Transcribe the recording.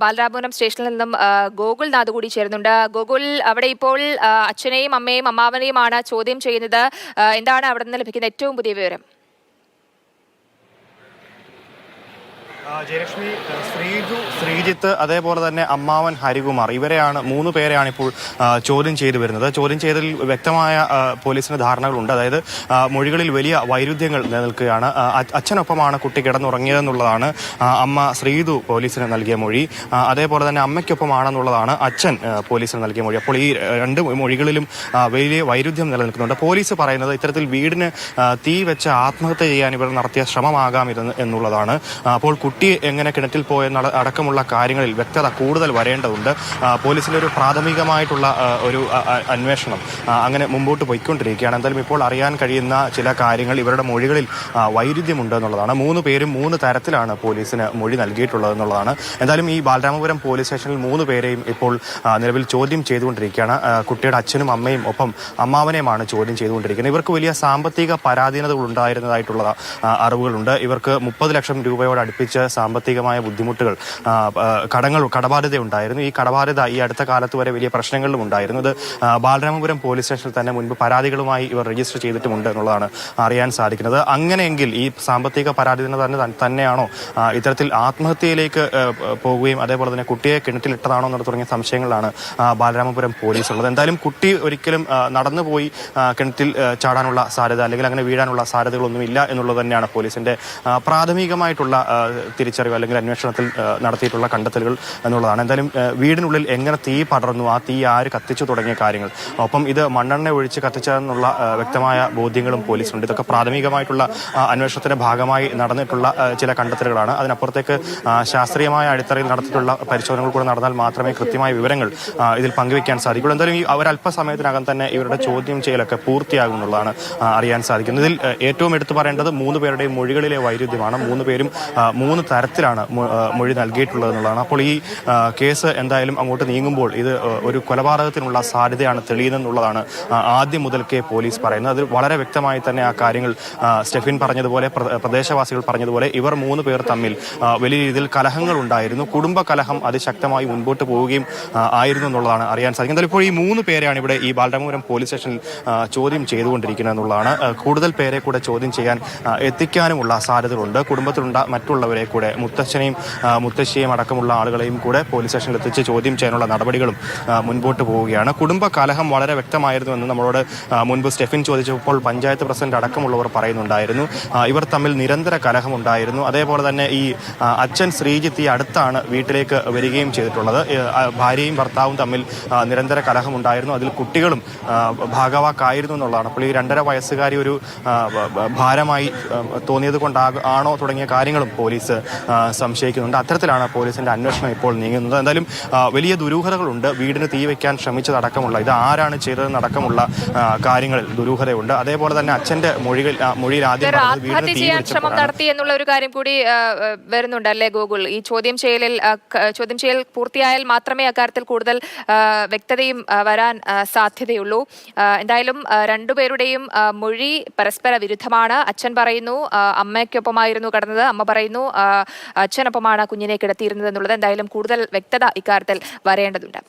ബാലരാമപുരം സ്റ്റേഷനിൽ നിന്നും ഗോകുൽനാഥ് കൂടി ചേരുന്നുണ്ട്. ഗോകുൽ, അവിടെ ഇപ്പോൾ അച്ഛനെയും അമ്മയും അമ്മാവനെയുമാണ് ചോദ്യം ചെയ്യുന്നത്. എന്താണ് അവിടെ നിന്ന് ലഭിക്കുന്ന ഏറ്റവും പുതിയ വിവരം? ജയലക്ഷ്മി, ശ്രീജിത്ത് അതേപോലെ തന്നെ അമ്മാവൻ ഹരികുമാർ, ഇവരെയാണ് മൂന്ന് പേരെയാണ് ഇപ്പോൾ ചോദ്യം ചെയ്തു വരുന്നത്. ചോദ്യം ചെയ്തതിൽ വ്യക്തമായ പോലീസിന് ധാരണകളുണ്ട്. അതായത് മൊഴികളിൽ വലിയ വൈരുദ്ധ്യങ്ങൾ നിലനിൽക്കുകയാണ്. അച്ഛനൊപ്പമാണ് കുട്ടി കിടന്നുറങ്ങിയതെന്നുള്ളതാണ് അമ്മ ശ്രീതു പോലീസിന് നൽകിയ മൊഴി. അതേപോലെ തന്നെ അമ്മയ്ക്കൊപ്പമാണെന്നുള്ളതാണ് അച്ഛൻ പോലീസിന് നൽകിയ മൊഴി. അപ്പോൾ ഈ രണ്ട് മൊഴികളിലും വലിയ വൈരുദ്ധ്യം നിലനിൽക്കുന്നുണ്ട്. പോലീസ് പറയുന്നത് ഇത്തരത്തിൽ വീടിന് തീ വെച്ച് ആത്മഹത്യ ചെയ്യാൻ ഇവർ നടത്തിയ ശ്രമമാകാം എന്നുള്ളതാണ്. അപ്പോൾ കുട്ടി എങ്ങനെ കിണറ്റിൽ പോയെന്ന അടക്കമുള്ള കാര്യങ്ങളിൽ വ്യക്തത കൂടുതൽ വരേണ്ടതുണ്ട്. പോലീസിന്റെ ഒരു പ്രാഥമികമായിട്ടുള്ള ഒരു അന്വേഷണം അങ്ങനെ മുമ്പോട്ട് പോയിക്കൊണ്ടിരിക്കുകയാണ്. എന്തായാലും ഇപ്പോൾ അറിയാൻ കഴിയുന്ന ചില കാര്യങ്ങൾ ഇവരുടെ മൊഴികളിൽ വൈരുദ്ധ്യമുണ്ട് എന്നുള്ളതാണ്. മൂന്ന് പേരും മൂന്ന് തരത്തിലാണ് പോലീസിന് മൊഴി നൽകിയിട്ടുള്ളത് എന്നുള്ളതാണ്. എന്തായാലും ഈ ബാലരാമപുരം പോലീസ് സ്റ്റേഷനിൽ മൂന്ന് പേരെയും ഇപ്പോൾ നിലവിൽ ചോദ്യം ചെയ്തുകൊണ്ടിരിക്കുകയാണ്. കുട്ടിയുടെ അച്ഛനും അമ്മയും ഒപ്പം അമ്മാവനെയുമാണ് ചോദ്യം ചെയ്തുകൊണ്ടിരിക്കുന്നത്. ഇവർക്ക് വലിയ സാമ്പത്തിക പരാധീനതകൾ ഉണ്ടായിരുന്നതായിട്ടുള്ള അറിവുകളുണ്ട്. ഇവർക്ക് 30 ലക്ഷം രൂപയോട് അടുപ്പിച്ച് സാമ്പത്തികമായ ബുദ്ധിമുട്ടുകൾ, കടബാധ്യത ഉണ്ടായിരുന്നു. ഈ കടബാധ്യത ഈ അടുത്ത കാലത്ത് വരെ വലിയ പ്രശ്നങ്ങളിലും ഉണ്ടായിരുന്നു. ഇത് ബാലരാമപുരം പോലീസ് സ്റ്റേഷനിൽ തന്നെ മുൻപ് പരാതികളുമായി ഇവർ രജിസ്റ്റർ ചെയ്തിട്ടുമുണ്ട് എന്നുള്ളതാണ് അറിയാൻ സാധിക്കുന്നത്. അങ്ങനെയെങ്കിൽ ഈ സാമ്പത്തിക പരാധീനത തന്നെയാണോ ഇത്തരത്തിൽ ആത്മഹത്യയിലേക്ക് പോവുകയും അതേപോലെ തന്നെ കുട്ടിയെ കിണറ്റിലിട്ടതാണോ എന്ന് തുടങ്ങിയ സംശയങ്ങളാണ് ബാലരാമപുരം പോലീസ് ഉള്ളത്. എന്തായാലും കുട്ടി ഒരിക്കലും നടന്നുപോയി കിണറ്റിൽ ചാടാനുള്ള സാധ്യത അല്ലെങ്കിൽ അങ്ങനെ വീഴാനുള്ള സാധ്യതകളൊന്നും ഇല്ല എന്നുള്ളത് തന്നെയാണ് പോലീസിന്റെ പ്രാഥമികമായിട്ടുള്ള തിരിച്ചറിവ് അല്ലെങ്കിൽ അന്വേഷണത്തിൽ നടത്തിയിട്ടുള്ള കണ്ടെത്തലുകൾ എന്നുള്ളതാണ്. എന്തായാലും വീടിനുള്ളിൽ എങ്ങനെ തീ പടർന്നു, ആ തീ ആര് കത്തിച്ചു തുടങ്ങിയ കാര്യങ്ങൾ, ഒപ്പം ഇത് മണ്ണെണ്ണ ഒഴിച്ച് കത്തിച്ചതെന്നുള്ള വ്യക്തമായ ബോധ്യങ്ങളും പോലീസിനുണ്ട്. ഇതൊക്കെ പ്രാഥമികമായിട്ടുള്ള അന്വേഷണത്തിന്റെ ഭാഗമായി നടന്നിട്ടുള്ള ചില കണ്ടെത്തലുകളാണ്. അതിനപ്പുറത്തേക്ക് ശാസ്ത്രീയമായ അടിത്തറയിൽ നടത്തിയിട്ടുള്ള പരിശോധനകൾ കൂടെ നടന്നാൽ മാത്രമേ കൃത്യമായ വിവരങ്ങൾ ഇതിൽ പങ്കുവയ്ക്കാൻ സാധിക്കുള്ളൂ. എന്തായാലും ഈ ഒരല്പസമയത്തിനകം തന്നെ ഇവരുടെ ചോദ്യം ചെയ്യലൊക്കെ പൂർത്തിയാകും എന്നുള്ളതാണ് അറിയാൻ സാധിക്കുന്നത്. ഇതിൽ ഏറ്റവും എടുത്തു പറയേണ്ടത് മൂന്ന് പേരുടെയും മൊഴികളിലെ വൈരുദ്ധ്യമാണ്. മൂന്ന് പേരും മൂന്ന് തരത്തിലാണ് മൊഴി നൽകിയിട്ടുള്ളത് എന്നുള്ളതാണ്. അപ്പോൾ ഈ കേസ് എന്തായാലും അങ്ങോട്ട് നീങ്ങുമ്പോൾ ഇത് ഒരു കൊലപാതകത്തിനുള്ള സാധ്യതയാണ് തെളിയുന്നതെന്നുള്ളതാണ് ആദ്യം മുതൽക്കേ പോലീസ് പറയുന്നത്. അതിൽ വളരെ വ്യക്തമായി തന്നെ ആ കാര്യങ്ങൾ സ്റ്റെഫിൻ പറഞ്ഞതുപോലെ, പ്രദേശവാസികൾ പറഞ്ഞതുപോലെ ഇവർ മൂന്ന് പേർ തമ്മിൽ വലിയ രീതിയിൽ കലഹങ്ങൾ ഉണ്ടായിരുന്നു. കുടുംബ കലഹം അതിശക്തമായി മുൻപോട്ട് പോവുകയും ആയിരുന്നു എന്നുള്ളതാണ് അറിയാൻ സാധിക്കുന്നത്. എന്തായാലും ഇപ്പോൾ ഈ മൂന്ന് പേരെയാണ് ഇവിടെ ഈ ബാലരാമപുരം പോലീസ് സ്റ്റേഷനിൽ ചോദ്യം ചെയ്തുകൊണ്ടിരിക്കുന്നത് എന്നുള്ളതാണ്. കൂടുതൽ പേരെ കൂടെ ചോദ്യം ചെയ്യാൻ എത്തിക്കാനുമുള്ള സാധ്യതകളുണ്ട്. കുടുംബത്തിലുള്ള മറ്റുള്ളവരെ കൂടെ, മുത്തച്ഛനെയും മുത്തശ്ശിയെയും അടക്കമുള്ള ആളുകളെയും കൂടെ പോലീസ് സ്റ്റേഷനിൽ എത്തിച്ച് ചോദ്യം ചെയ്യാനുള്ള നടപടികളും മുൻപോട്ട് പോവുകയാണ്. കുടുംബ കലഹം വളരെ വ്യക്തമായിരുന്നു എന്ന് നമ്മളോട് മുൻപ് സ്റ്റെഫിൻ ചോദിച്ചപ്പോൾ പഞ്ചായത്ത് പ്രസിഡന്റ് അടക്കമുള്ളവർ പറയുന്നുണ്ടായിരുന്നു. ഇവർ തമ്മിൽ നിരന്തര കലഹം ഉണ്ടായിരുന്നു. അതേപോലെ തന്നെ ഈ അച്ഛൻ ശ്രീജിത്ത് ഈ അടുത്താണ് വീട്ടിലേക്ക് വരികയും ചെയ്തിട്ടുള്ളത്. ഭാര്യയും ഭർത്താവും തമ്മിൽ നിരന്തര കലഹം ഉണ്ടായിരുന്നു. അതിൽ കുട്ടികളും ഭാഗവാക്കായിരുന്നു എന്നുള്ളതാണ്. അപ്പോൾ ഈ 2.5 വയസ്സുകാരി ഒരു ഭാരമായി തോന്നിയത് കൊണ്ടാണോ തുടങ്ങിയ കാര്യങ്ങളും പോലീസ് സംശയിക്കുന്നുണ്ട്. അത്തരത്തിലാണ് പോലീസിന്റെ അന്വേഷണം ഇപ്പോൾ നീങ്ങുന്നത്. എന്തായാലും വലിയ ദുരൂഹതകളുണ്ട്. വീടിന് തീ വയ്ക്കാൻ ശ്രമിച്ചതടക്കമുള്ള, ഇത് ആരാണ് ചെയ്തതെന്നടക്കമുള്ള കാര്യങ്ങളിൽ ദുരൂഹതയുണ്ട്. അതേപോലെ തന്നെ അച്ഛന്റെ മൊഴിയിൽ ആദ്യം ശ്രമം നടത്തി എന്നുള്ള ഒരു കാര്യം കൂടി വരുന്നുണ്ട് അല്ലേ ഗോകുൽ? ഈ ചോദ്യം ചെയ്യൽ പൂർത്തിയായാൽ മാത്രമേ അക്കാര്യത്തിൽ കൂടുതൽ വ്യക്തതയും വരാൻ സാധ്യതയുള്ളൂ. എന്തായാലും രണ്ടുപേരുടെയും മൊഴി പരസ്പര വിരുദ്ധമാണ്. അച്ഛൻ പറയുന്നു അമ്മയ്ക്കൊപ്പമായിരുന്നു കടന്നത്, അമ്മ പറയുന്നു അച്ഛനൊപ്പമാണ് കുഞ്ഞിനെ കിടത്തിയിരുന്നത് എന്നുള്ളത്. എന്തായാലും കൂടുതൽ വ്യക്തത ഇക്കാര്യത്തിൽ വരേണ്ടതുണ്ട്.